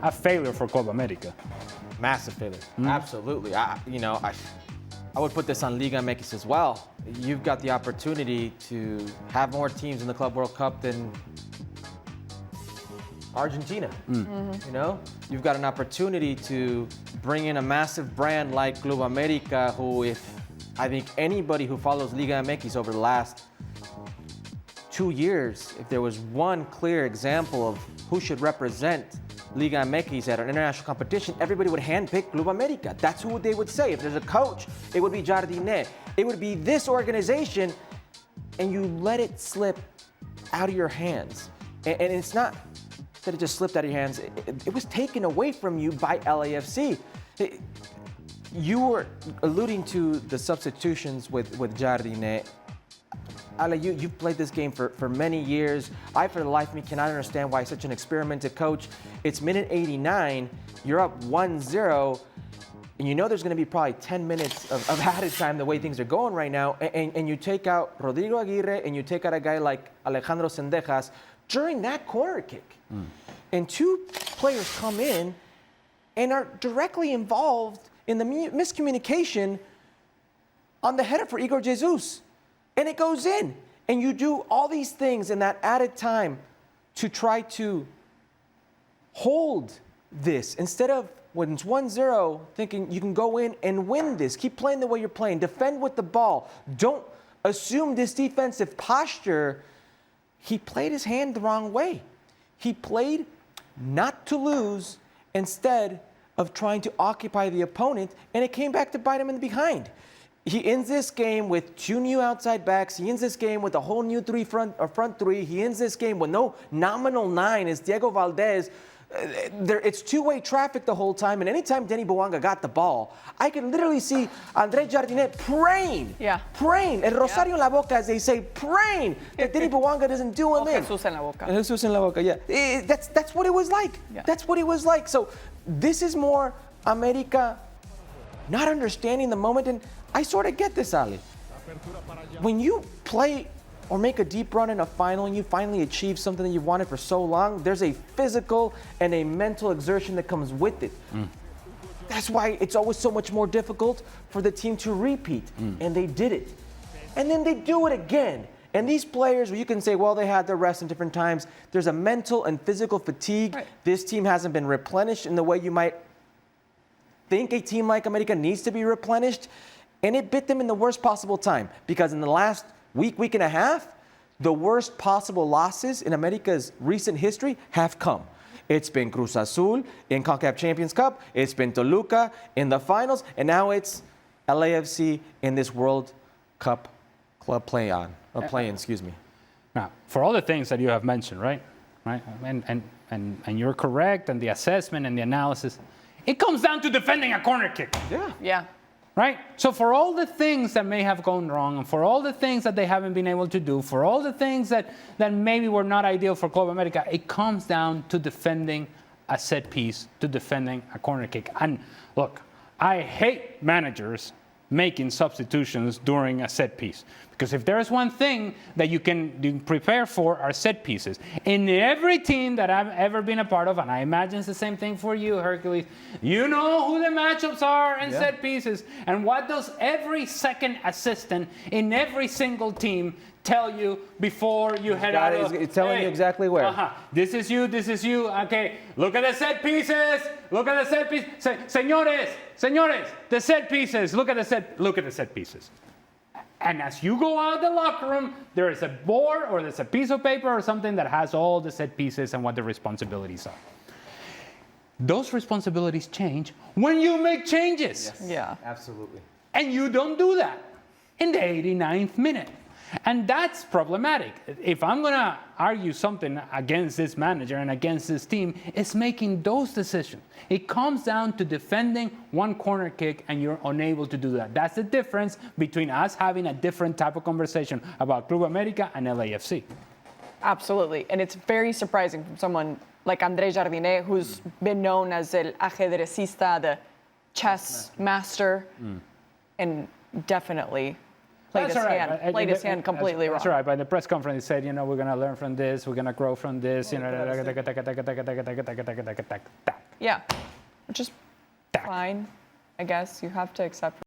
a failure for Copa America. Massive failure. Absolutely. I would put this on Liga MX as well. You've got the opportunity to have more teams in the Club World Cup than Argentina. You know, you've got an opportunity to bring in a massive brand like Club America, who, if I think anybody who follows Liga MX over the last 2 years, if there was one clear example of who should represent Liga MX at an international competition, everybody would handpick Club America. That's who they would say. If there's a coach, it would be Jardine. It would be this organization, and you let it slip out of your hands. And it's not that it just slipped out of your hands. It was taken away from you by LAFC. You were alluding to the substitutions with Jardine. Ale, you've played this game for many years. I, for the life of me, cannot understand why such an experimental coach. It's minute 89, you're up 1-0, and you know there's going to be probably 10 minutes of added time the way things are going right now, and you take out Rodrigo Aguirre and you take out a guy like Alejandro Sendejas during that corner kick. And two players come in and are directly involved in the miscommunication on the header for Igor Jesus. And it goes in, and you do all these things in that added time to try to hold this instead of, when it's 1-0, thinking you can go in and win this. Keep playing the way you're playing. Defend with the ball. Don't assume this defensive posture. He played his hand the wrong way. He played not to lose instead of trying to occupy the opponent, and it came back to bite him in the behind. He ends this game with two new outside backs. He ends this game with a whole new front three. He ends this game with no nominal 9. It's Diego Valdez. It's two-way traffic the whole time. And anytime Denny Bouanga got the ball, I could literally see Andre Jardine praying. Yeah. Praying. El Rosario en la boca, as they say, praying that Denny Bouanga doesn't do him in. Jesús en la boca. Jesús en la boca, yeah. That's what it was like. Yeah. That's what it was like. So this is more America not understanding the moment. And I sort of get this, Ali. When you play or make a deep run in a final and you finally achieve something that you've wanted for so long, there's a physical and a mental exertion that comes with it. That's why it's always so much more difficult for the team to repeat. And they did it. And then they do it again. And these players, you can say, well, they had their rest in different times. There's a mental and physical fatigue. Right. This team hasn't been replenished in the way you might think a team like America needs to be replenished. And it bit them in the worst possible time, because in the last week and a half, the worst possible losses in America's recent history have come. It's been Cruz Azul in CONCACAF Champions Cup, it's been Toluca in the finals, and now it's LAFC in this World Cup club play-in. Now, for all the things that you have mentioned, right? And you're correct, and the assessment and the analysis, it comes down to defending a corner kick. Yeah. Right? So for all the things that may have gone wrong, and for all the things that they haven't been able to do, for all the things that maybe were not ideal for Club America, it comes down to defending a set piece, to defending a corner kick. And look, I hate managers making substitutions during a set piece. Because if there's one thing that you can prepare for are set pieces. In every team that I've ever been a part of, and I imagine it's the same thing for you, Hercules, you know who the matchups are in set pieces. And what does every second assistant in every single team tell you before you head out? It's telling you exactly where. This is you. Okay, look at the set pieces. Look at the set pieces. Señores, the set pieces. Look at the set pieces. And as you go out of the locker room, there is a board or there's a piece of paper or something that has all the set pieces and what the responsibilities are. Those responsibilities change when you make changes. Yes. Yeah. Absolutely. And you don't do that in the 89th minute. And that's problematic. If I'm going to argue something against this manager and against this team, it's making those decisions. It comes down to defending one corner kick, and you're unable to do that. That's the difference between us having a different type of conversation about Club America and LAFC. Absolutely. And it's very surprising from someone like Andre Jardine, who's been known as el ajedrecista, the chess master, and definitely played That's his all right. hand, played his hand completely That's wrong. right. By the press conference, he said, we're going to learn from this. We're going to grow from this. Yeah, which is fine, I guess. You have to accept